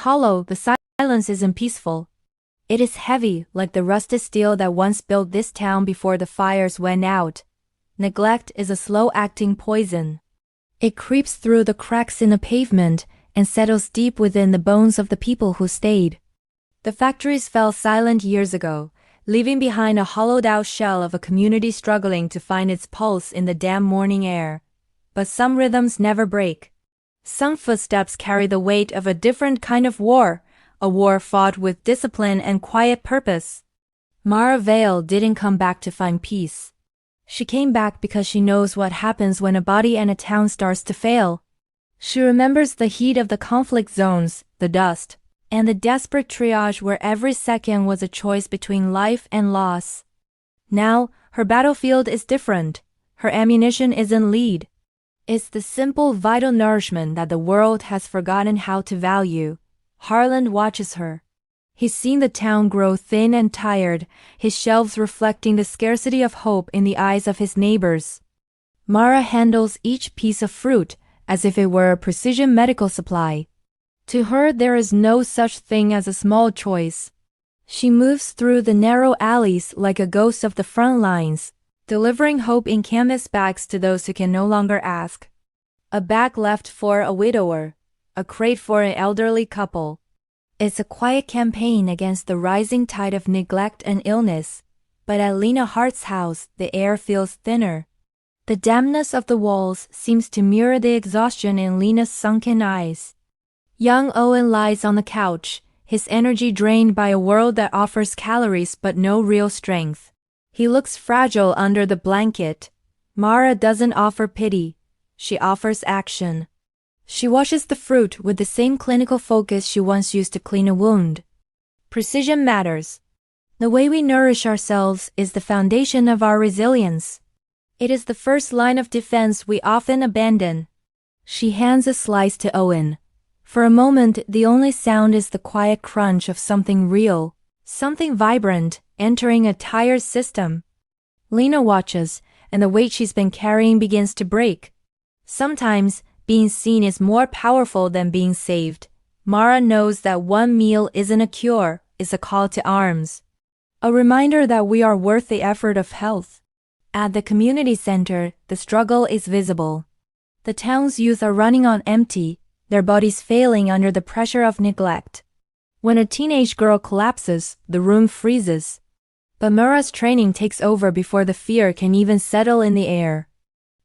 Hollow, the silence isn't peaceful. It is heavy, like the rusted steel that once built this town before the fires went out. Neglect is a slow-acting poison. It creeps through the cracks in the pavement and settles deep within the bones of the people who stayed. The factories fell silent years ago, leaving behind a hollowed-out shell of a community struggling to find its pulse in the damp morning air. But some rhythms never break. Some footsteps carry the weight of a different kind of war, a war fought with discipline and quiet purpose. Mara Vale didn't come back to find peace. She came back because she knows what happens when a body and a town starts to fail. She remembers the heat of the conflict zones, the dust, and the desperate triage where every second was a choice between life and loss. Now, her battlefield is different. Her ammunition isn't lead. It's the simple, vital nourishment that the world has forgotten how to value. Harland watches her. He's seen the town grow thin and tired, his shelves reflecting the scarcity of hope in the eyes of his neighbors. Mara handles each piece of fruit as if it were a precision medical supply. To her, there is no such thing as a small choice. She moves through the narrow alleys like a ghost of the front lines, delivering hope in canvas bags to those who can no longer ask. A bag left for a widower, a crate for an elderly couple. It's a quiet campaign against the rising tide of neglect and illness, but at Lena Hart's house the air feels thinner. The dampness of the walls seems to mirror the exhaustion in Lena's sunken eyes. Young Owen lies on the couch, his energy drained by a world that offers calories but no real strength. He looks fragile under the blanket. Mara doesn't offer pity. She offers action. She washes the fruit with the same clinical focus she once used to clean a wound. Precision matters. The way we nourish ourselves is the foundation of our resilience. It is the first line of defense we often abandon. She hands a slice to Owen. For a moment, the only sound is the quiet crunch of something real, something vibrant, entering a tired system. Lena watches, and the weight she's been carrying begins to break. Sometimes, being seen is more powerful than being saved. Mara knows that one meal isn't a cure, it's a call to arms. A reminder that we are worth the effort of health. At the community center, the struggle is visible. The town's youth are running on empty, their bodies failing under the pressure of neglect. When a teenage girl collapses, the room freezes. But Mara's training takes over before the fear can even settle in the air.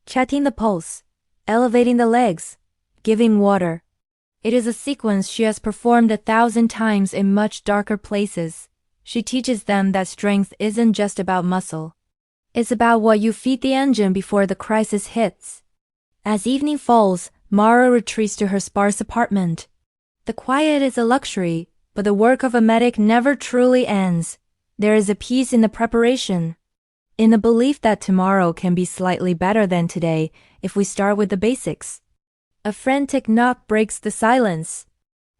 Checking the pulse, elevating the legs, giving water. It is a sequence she has performed 1,000 times in much darker places. She teaches them that strength isn't just about muscle. It's about what you feed the engine before the crisis hits. As evening falls, Mara retreats to her sparse apartment. The quiet is a luxury, but the work of a medic never truly ends. There is a peace in the preparation, in the belief that tomorrow can be slightly better than today if we start with the basics. A frantic knock breaks the silence.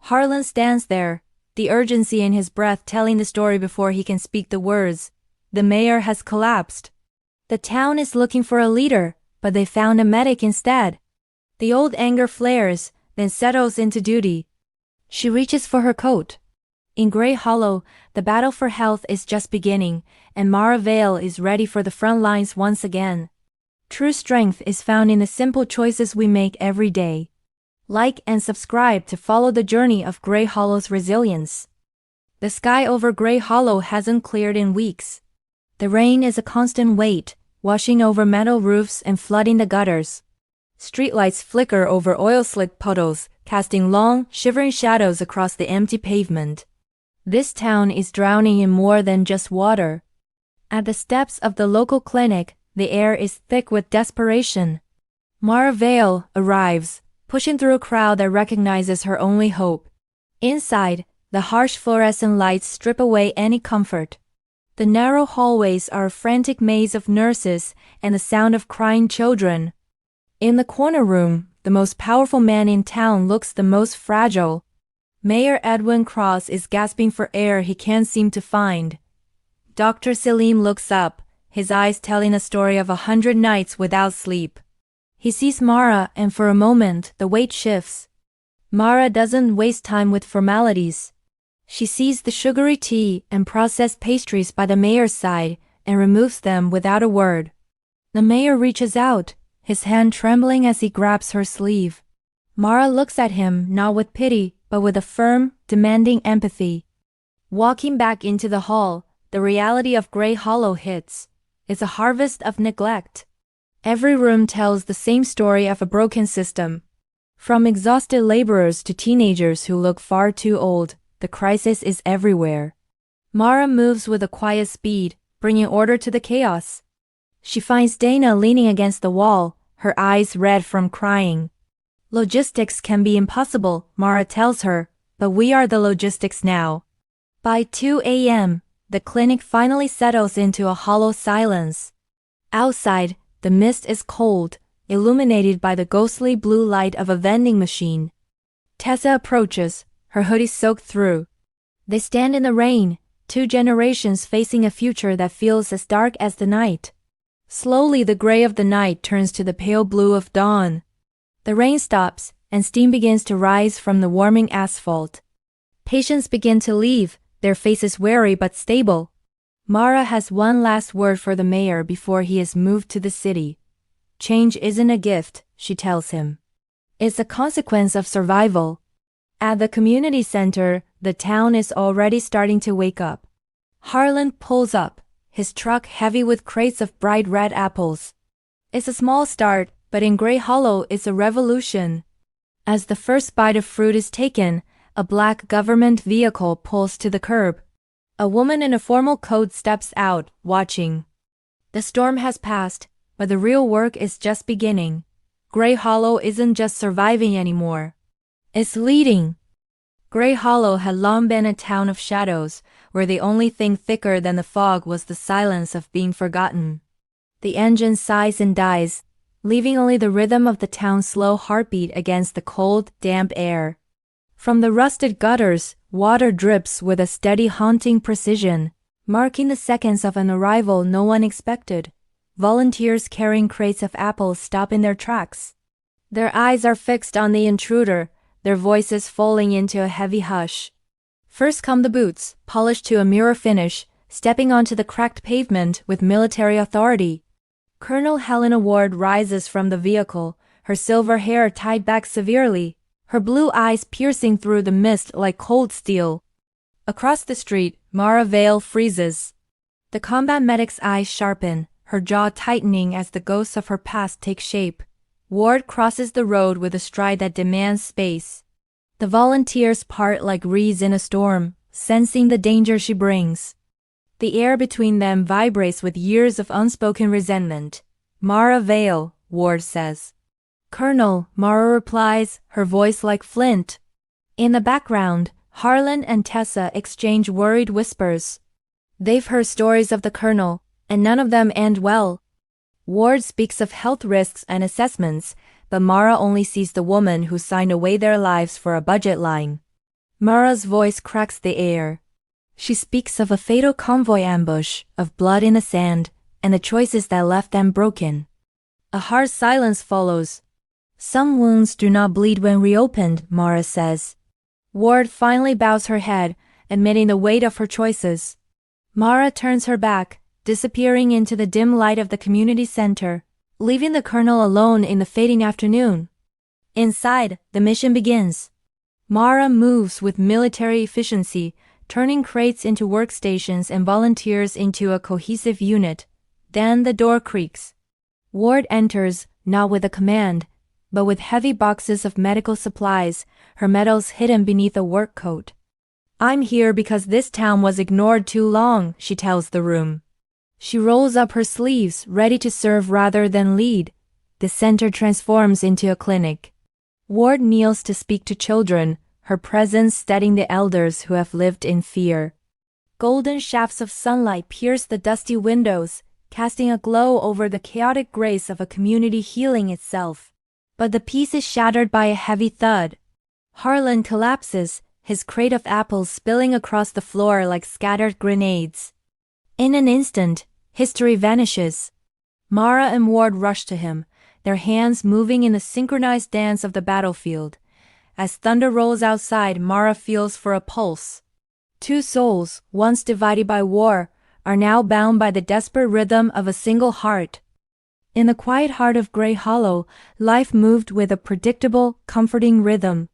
Harlan stands there, the urgency in his breath telling the story before he can speak the words. The mayor has collapsed. The town is looking for a leader, but they found a medic instead. The old anger flares, then settles into duty. She reaches for her coat. In Grey Hollow, the battle for health is just beginning, and Mara Vale is ready for the front lines once again. True strength is found in the simple choices we make every day. Like and subscribe to follow the journey of Grey Hollow's resilience. The sky over Grey Hollow hasn't cleared in weeks. The rain is a constant weight, washing over metal roofs and flooding the gutters. Streetlights flicker over oil-slick puddles, casting long, shivering shadows across the empty pavement. This town is drowning in more than just water. At the steps of the local clinic, the air is thick with desperation. Mara Vale arrives, pushing through a crowd that recognizes her only hope. Inside, the harsh fluorescent lights strip away any comfort. The narrow hallways are a frantic maze of nurses and the sound of crying children. In the corner room, the most powerful man in town looks the most fragile. Mayor Edwin Cross is gasping for air he can't seem to find. Dr. Selim looks up, his eyes telling a story of 100 nights without sleep. He sees Mara and for a moment the weight shifts. Mara doesn't waste time with formalities. She sees the sugary tea and processed pastries by the mayor's side and removes them without a word. The mayor reaches out, his hand trembling as he grabs her sleeve. Mara looks at him not with pity, but with a firm, demanding empathy. Walking back into the hall, the reality of Grey Hollow hits. It's a harvest of neglect. Every room tells the same story of a broken system. From exhausted laborers to teenagers who look far too old, the crisis is everywhere. Mara moves with a quiet speed, bringing order to the chaos. She finds Dana leaning against the wall, her eyes red from crying. Logistics can be impossible, Mara tells her, but we are the logistics now. By 2 a.m., the clinic finally settles into a hollow silence. Outside, the mist is cold, illuminated by the ghostly blue light of a vending machine. Tessa approaches, her hoodie soaked through. They stand in the rain, two generations facing a future that feels as dark as the night. Slowly the gray of the night turns to the pale blue of dawn. The rain stops, and steam begins to rise from the warming asphalt. Patients begin to leave, their faces wary but stable. Mara has one last word for the mayor before he is moved to the city. Change isn't a gift, she tells him. It's a consequence of survival. At the community center, the town is already starting to wake up. Harlan pulls up, his truck heavy with crates of bright red apples. It's a small start, but in Grey Hollow it's a revolution. As the first bite of fruit is taken, a black government vehicle pulls to the curb. A woman in a formal coat steps out, watching. The storm has passed, but the real work is just beginning. Grey Hollow isn't just surviving anymore. It's leading. Grey Hollow had long been a town of shadows, where the only thing thicker than the fog was the silence of being forgotten. The engine sighs and dies, leaving only the rhythm of the town's slow heartbeat against the cold, damp air. From the rusted gutters, water drips with a steady haunting precision, marking the seconds of an arrival no one expected. Volunteers carrying crates of apples stop in their tracks. Their eyes are fixed on the intruder, their voices falling into a heavy hush. First come the boots, polished to a mirror finish, stepping onto the cracked pavement with military authority. Colonel Helena Ward rises from the vehicle, her silver hair tied back severely, her blue eyes piercing through the mist like cold steel. Across the street, Mara Vale freezes. The combat medic's eyes sharpen, her jaw tightening as the ghosts of her past take shape. Ward crosses the road with a stride that demands space. The volunteers part like reeds in a storm, sensing the danger she brings. The air between them vibrates with years of unspoken resentment. Mara Vale, Ward says. Colonel, Mara replies, her voice like flint. In the background, Harlan and Tessa exchange worried whispers. They've heard stories of the Colonel, and none of them end well. Ward speaks of health risks and assessments, but Mara only sees the woman who signed away their lives for a budget line. Mara's voice cracks the air. She speaks of a fatal convoy ambush, of blood in the sand, and the choices that left them broken. A hard silence follows. Some wounds do not bleed when reopened, Mara says. Ward finally bows her head, admitting the weight of her choices. Mara turns her back, disappearing into the dim light of the community center, leaving the colonel alone in the fading afternoon. Inside, the mission begins. Mara moves with military efficiency, turning crates into workstations and volunteers into a cohesive unit. Then the door creaks. Ward enters, not with a command, but with heavy boxes of medical supplies, her medals hidden beneath a work coat. I'm here because this town was ignored too long, she tells the room. She rolls up her sleeves, ready to serve rather than lead. The center transforms into a clinic. Ward kneels to speak to children, her presence steadying the elders who have lived in fear. Golden shafts of sunlight pierce the dusty windows, casting a glow over the chaotic grace of a community healing itself. But the peace is shattered by a heavy thud. Harlan collapses, his crate of apples spilling across the floor like scattered grenades. In an instant, history vanishes. Mara and Ward rush to him, their hands moving in the synchronized dance of the battlefield. As thunder rolls outside, Mara feels for a pulse. Two souls, once divided by war, are now bound by the desperate rhythm of a single heart. In the quiet heart of Grey Hollow, life moved with a predictable, comforting rhythm.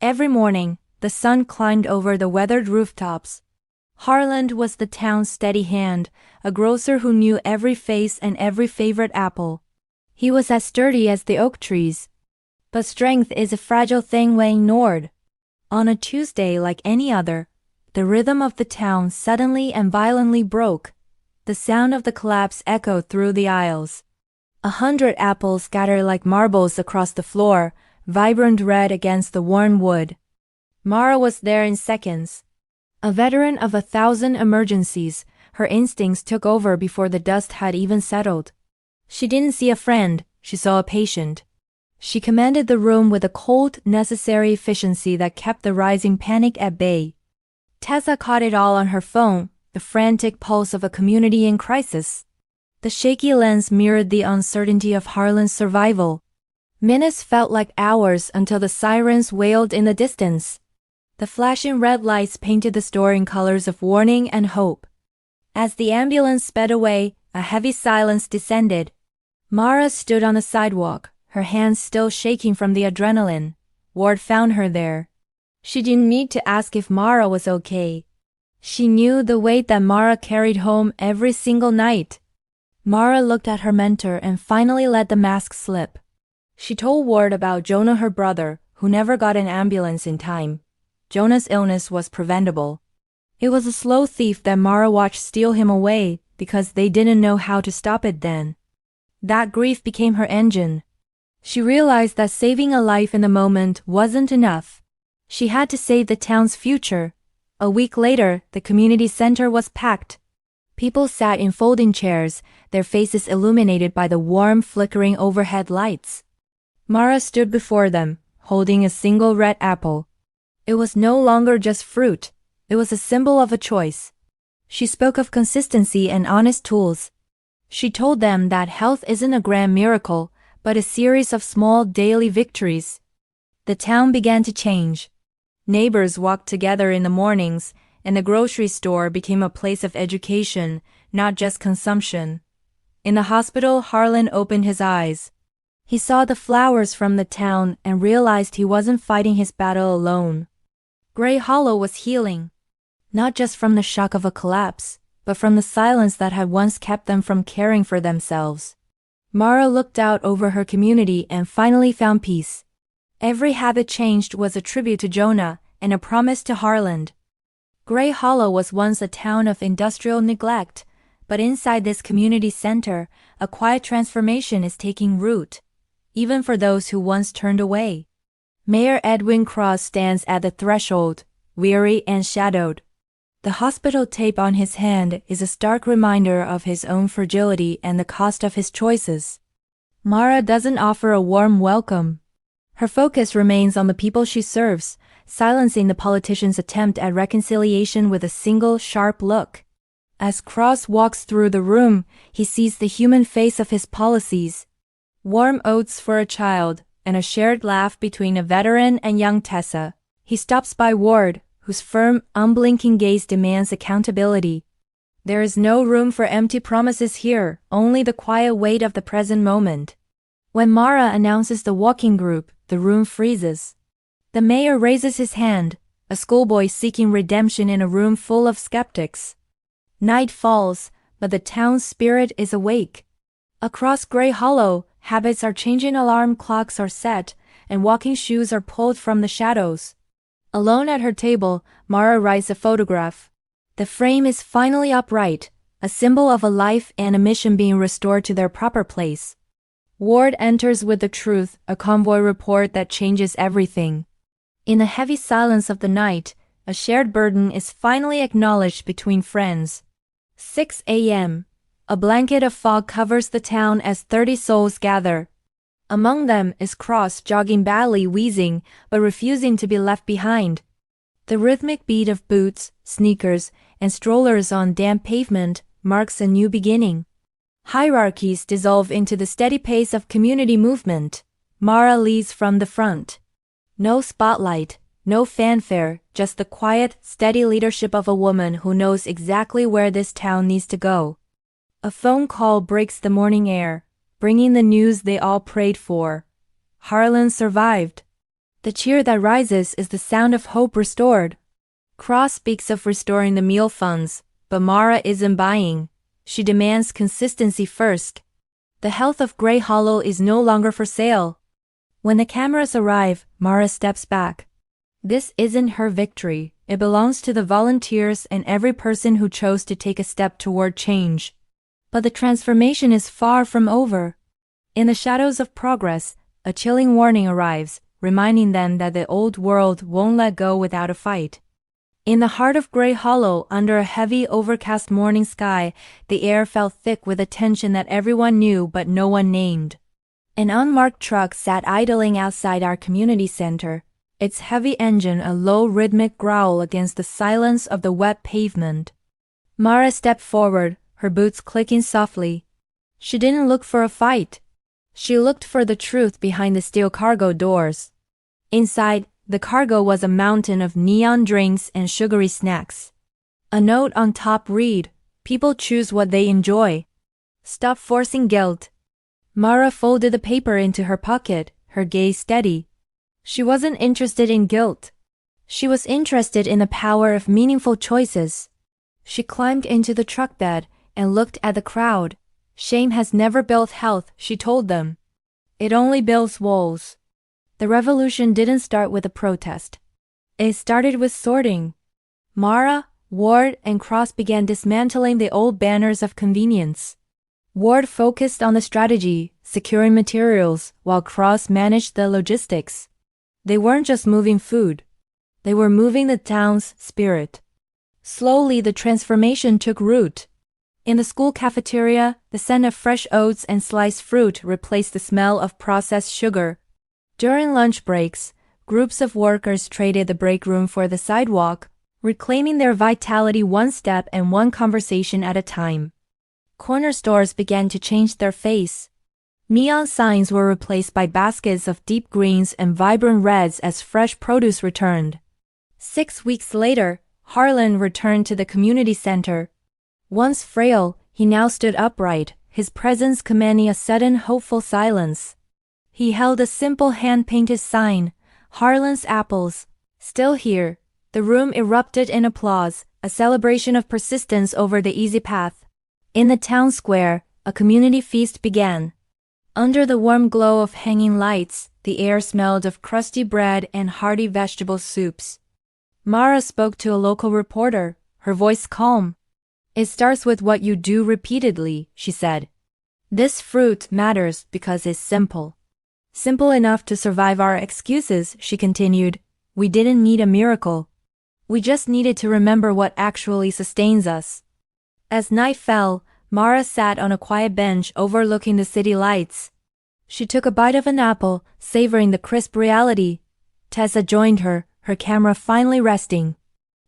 Every morning, the sun climbed over the weathered rooftops. Harland was the town's steady hand, a grocer who knew every face and every favorite apple. He was as sturdy as the oak trees. But strength is a fragile thing when ignored. On a Tuesday like any other, the rhythm of the town suddenly and violently broke. The sound of the collapse echoed through the aisles. 100 apples scattered like marbles across the floor, vibrant red against the worn wood. Mara was there in seconds. A veteran of 1,000 emergencies, her instincts took over before the dust had even settled. She didn't see a friend, she saw a patient. She commanded the room with a cold, necessary efficiency that kept the rising panic at bay. Tessa caught it all on her phone, the frantic pulse of a community in crisis. The shaky lens mirrored the uncertainty of Harlan's survival. Minutes felt like hours until the sirens wailed in the distance. The flashing red lights painted the store in colors of warning and hope. As the ambulance sped away, a heavy silence descended. Mara stood on the sidewalk, her hands still shaking from the adrenaline. Ward found her there. She didn't need to ask if Mara was okay. She knew the weight that Mara carried home every single night. Mara looked at her mentor and finally let the mask slip. She told Ward about Jonah, her brother, who never got an ambulance in time. Jonah's illness was preventable. It was a slow thief that Mara watched steal him away because they didn't know how to stop it then. That grief became her engine. She realized that saving a life in the moment wasn't enough. She had to save the town's future. A week later, the community center was packed. People sat in folding chairs, their faces illuminated by the warm, flickering overhead lights. Mara stood before them, holding a single red apple. It was no longer just fruit. It was a symbol of a choice. She spoke of consistency and honest tools. She told them that health isn't a grand miracle, but a series of small daily victories. The town began to change. Neighbors walked together in the mornings, and the grocery store became a place of education, not just consumption. In the hospital, Harlan opened his eyes. He saw the flowers from the town and realized he wasn't fighting his battle alone. Grey Hollow was healing, not just from the shock of a collapse, but from the silence that had once kept them from caring for themselves. Mara looked out over her community and finally found peace. Every habit changed was a tribute to Jonah and a promise to Harlan. Grey Hollow was once a town of industrial neglect, but inside this community center, a quiet transformation is taking root, even for those who once turned away. Mayor Edwin Cross stands at the threshold, weary and shadowed. The hospital tape on his hand is a stark reminder of his own fragility and the cost of his choices. Mara doesn't offer a warm welcome. Her focus remains on the people she serves, silencing the politician's attempt at reconciliation with a single, sharp look. As Cross walks through the room, he sees the human face of his policies. Warm oats for a child, and a shared laugh between a veteran and young Tessa. He stops by Ward, whose firm, unblinking gaze demands accountability. There is no room for empty promises here, only the quiet weight of the present moment. When Mara announces the walking group, the room freezes. The mayor raises his hand, a schoolboy seeking redemption in a room full of skeptics. Night falls, but the town's spirit is awake. Across Grey Hollow, habits are changing, alarm clocks are set, and walking shoes are pulled from the shadows. Alone at her table, Mara writes a photograph. The frame is finally upright, a symbol of a life and a mission being restored to their proper place. Ward enters with the truth, a convoy report that changes everything. In the heavy silence of the night, a shared burden is finally acknowledged between friends. 6 a.m. A blanket of fog covers the town as 30 souls gather. Among them is Cross, jogging badly, wheezing, but refusing to be left behind. The rhythmic beat of boots, sneakers, and strollers on damp pavement marks a new beginning. Hierarchies dissolve into the steady pace of community movement. Mara leads from the front. No spotlight, no fanfare, just the quiet, steady leadership of a woman who knows exactly where this town needs to go. A phone call breaks the morning air, bringing the news they all prayed for. Harlan survived. The cheer that rises is the sound of hope restored. Cross speaks of restoring the meal funds, but Mara isn't buying. She demands consistency first. The health of Gray Hollow is no longer for sale. When the cameras arrive, Mara steps back. This isn't her victory. It belongs to the volunteers and every person who chose to take a step toward change. But the transformation is far from over. In the shadows of progress, a chilling warning arrives, reminding them that the old world won't let go without a fight. In the heart of Gray Hollow, under a heavy, overcast morning sky, the air felt thick with a tension that everyone knew but no one named. An unmarked truck sat idling outside our community center, its heavy engine a low rhythmic growl against the silence of the wet pavement. Mara stepped forward, her boots clicking softly. She didn't look for a fight. She looked for the truth behind the steel cargo doors. Inside, the cargo was a mountain of neon drinks and sugary snacks. A note on top read, "People choose what they enjoy. Stop forcing guilt." Mara folded the paper into her pocket, her gaze steady. She wasn't interested in guilt. She was interested in the power of meaningful choices. She climbed into the truck bed and looked at the crowd. Shame has never built health, she told them. It only builds walls. The revolution didn't start with a protest. It started with sorting. Mara, Ward, and Cross began dismantling the old banners of convenience. Ward focused on the strategy, securing materials, while Cross managed the logistics. They weren't just moving food. They were moving the town's spirit. Slowly, the transformation took root. In the school cafeteria, the scent of fresh oats and sliced fruit replaced the smell of processed sugar. During lunch breaks, groups of workers traded the break room for the sidewalk, reclaiming their vitality one step and one conversation at a time. Corner stores began to change their face. Neon signs were replaced by baskets of deep greens and vibrant reds as fresh produce returned. 6 weeks later, Harlan returned to the community center. Once frail, he now stood upright, his presence commanding a sudden hopeful silence. He held a simple hand-painted sign, "Harlan's Apples." Still here, the room erupted in applause, a celebration of persistence over the easy path. In the town square, a community feast began. Under the warm glow of hanging lights, the air smelled of crusty bread and hearty vegetable soups. Mara spoke to a local reporter, her voice calm. "It starts with what you do repeatedly," she said. "This fruit matters because it's simple. Simple enough to survive our excuses," she continued. "We didn't need a miracle. We just needed to remember what actually sustains us." As night fell, Mara sat on a quiet bench overlooking the city lights. She took a bite of an apple, savoring the crisp reality. Tessa joined her, her camera finally resting.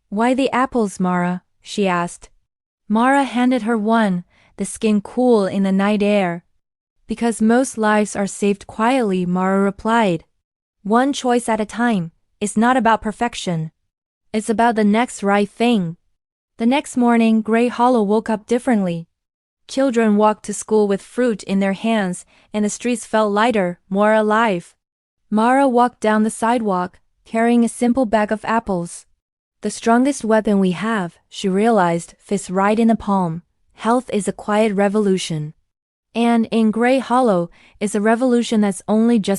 "Why the apples, Mara?" she asked. Mara handed her one, the skin cool in the night air. "Because most lives are saved quietly," Mara replied. "One choice at a time. It's not about perfection. It's about the next right thing." The next morning, Gray Hollow woke up differently. Children walked to school with fruit in their hands, and the streets felt lighter, more alive. Mara walked down the sidewalk, carrying a simple bag of apples. The strongest weapon we have, she realized, fits right in the palm. Health is a quiet revolution. And in Gray Hollow, it's a revolution that's only just